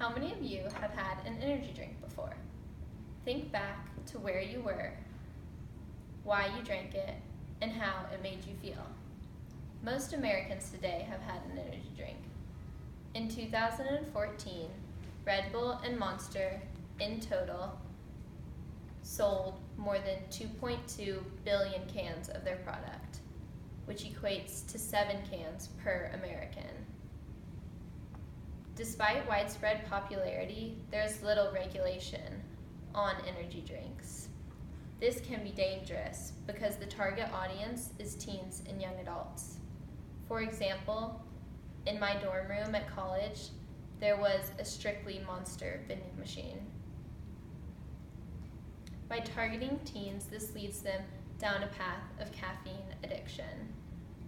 How many of you have had an energy drink before? Think back to where you were, why you drank it, and how it made you feel. Most Americans today have had an energy drink. In 2014, Red Bull and Monster in total sold more than 2.2 billion cans of their product, which equates to 7 cans per American. Despite widespread popularity, there is little regulation on energy drinks. This can be dangerous because the target audience is teens and young adults. For example, in my dorm room at college, there was a strictly Monster vending machine. By targeting teens, this leads them down a path of caffeine addiction.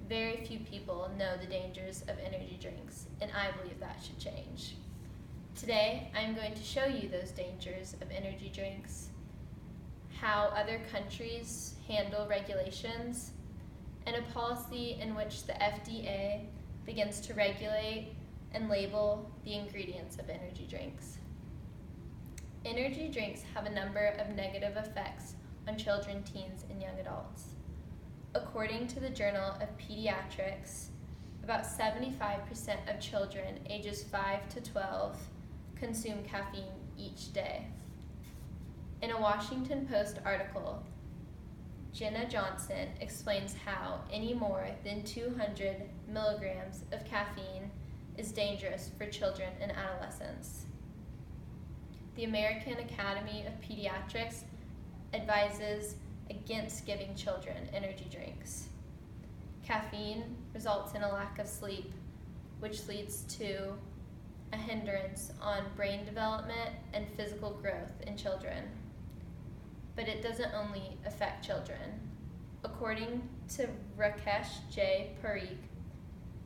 Very few people know the dangers of energy drinks, and I believe that should change. Today, I'm going to show you those dangers of energy drinks, how other countries handle regulations, and a policy in which the FDA begins to regulate and label the ingredients of energy drinks. Energy drinks have a number of negative effects on children, teens, and young adults. According to the Journal of Pediatrics, about 75% of children ages 5 to 12 consume caffeine each day. In a Washington Post article, Jenna Johnson explains how any more than 200 milligrams of caffeine is dangerous for children and adolescents. The American Academy of Pediatrics advises against giving children energy drinks. Caffeine results in a lack of sleep, which leads to a hindrance on brain development and physical growth in children. But it doesn't only affect children. According to Rakesh J. Parikh,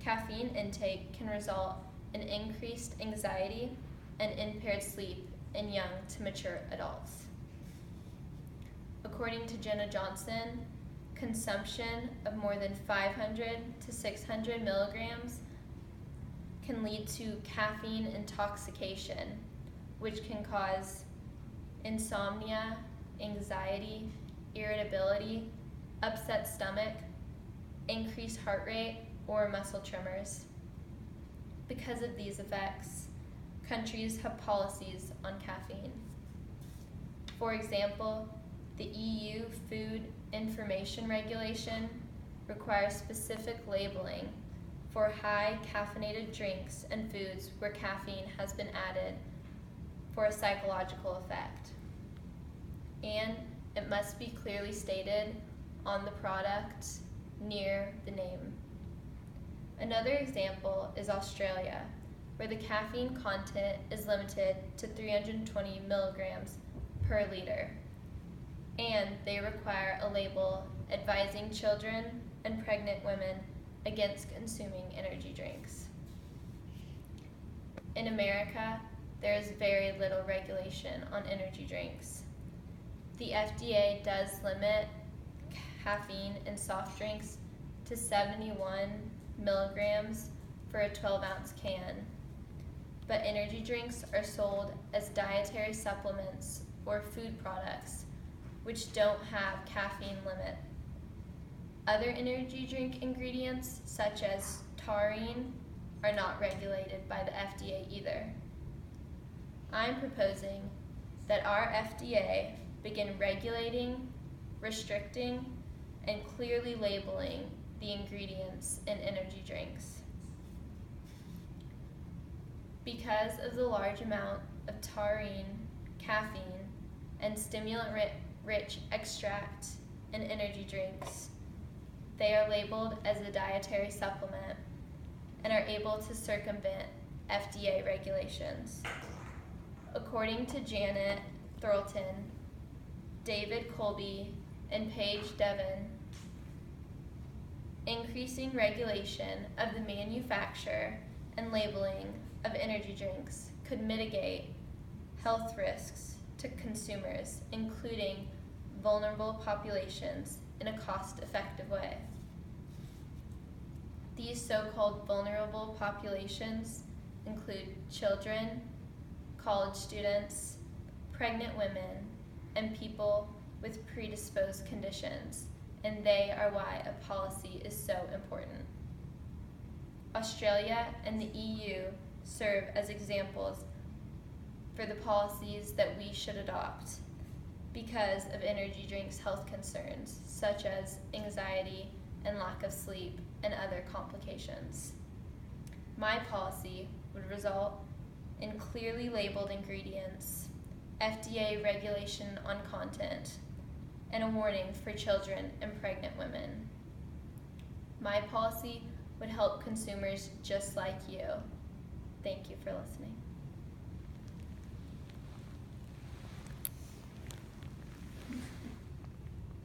caffeine intake can result in increased anxiety and impaired sleep in young to mature adults. According to Jenna Johnson, consumption of more than 500 to 600 milligrams can lead to caffeine intoxication, which can cause insomnia, anxiety, irritability, upset stomach, increased heart rate, or muscle tremors. Because of these effects, countries have policies on caffeine. For example, the EU Food Information Regulation requires specific labeling for high caffeinated drinks and foods where caffeine has been added for a psychological effect. And it must be clearly stated on the product near the name. Another example is Australia, where the caffeine content is limited to 320 milligrams per liter, and they require a label advising children and pregnant women against consuming energy drinks. In America, there is very little regulation on energy drinks. The FDA does limit caffeine in soft drinks to 71 milligrams for a 12-ounce can, but energy drinks are sold as dietary supplements or food products which don't have caffeine limit. Other energy drink ingredients, such as taurine, are not regulated by the FDA either. I'm proposing that our FDA begin regulating, restricting, and clearly labeling the ingredients in energy drinks. Because of the large amount of taurine, caffeine, and stimulant-rich extract in energy drinks, they are labeled as a dietary supplement and are able to circumvent FDA regulations. According to Janet Thorlton, David Colby, and Paige Devon, increasing regulation of the manufacture and labeling of energy drinks could mitigate health risks to consumers, including vulnerable populations, in a cost-effective way. These so-called vulnerable populations include children, college students, pregnant women, and people with predisposed conditions, and they are why a policy is so important. Australia and the EU serve as examples for the policies that we should adopt because of energy drinks' health concerns, such as anxiety and lack of sleep and other complications. My policy would result in clearly labeled ingredients, FDA regulation on content, and a warning for children and pregnant women. My policy would help consumers just like you. Thank you for listening.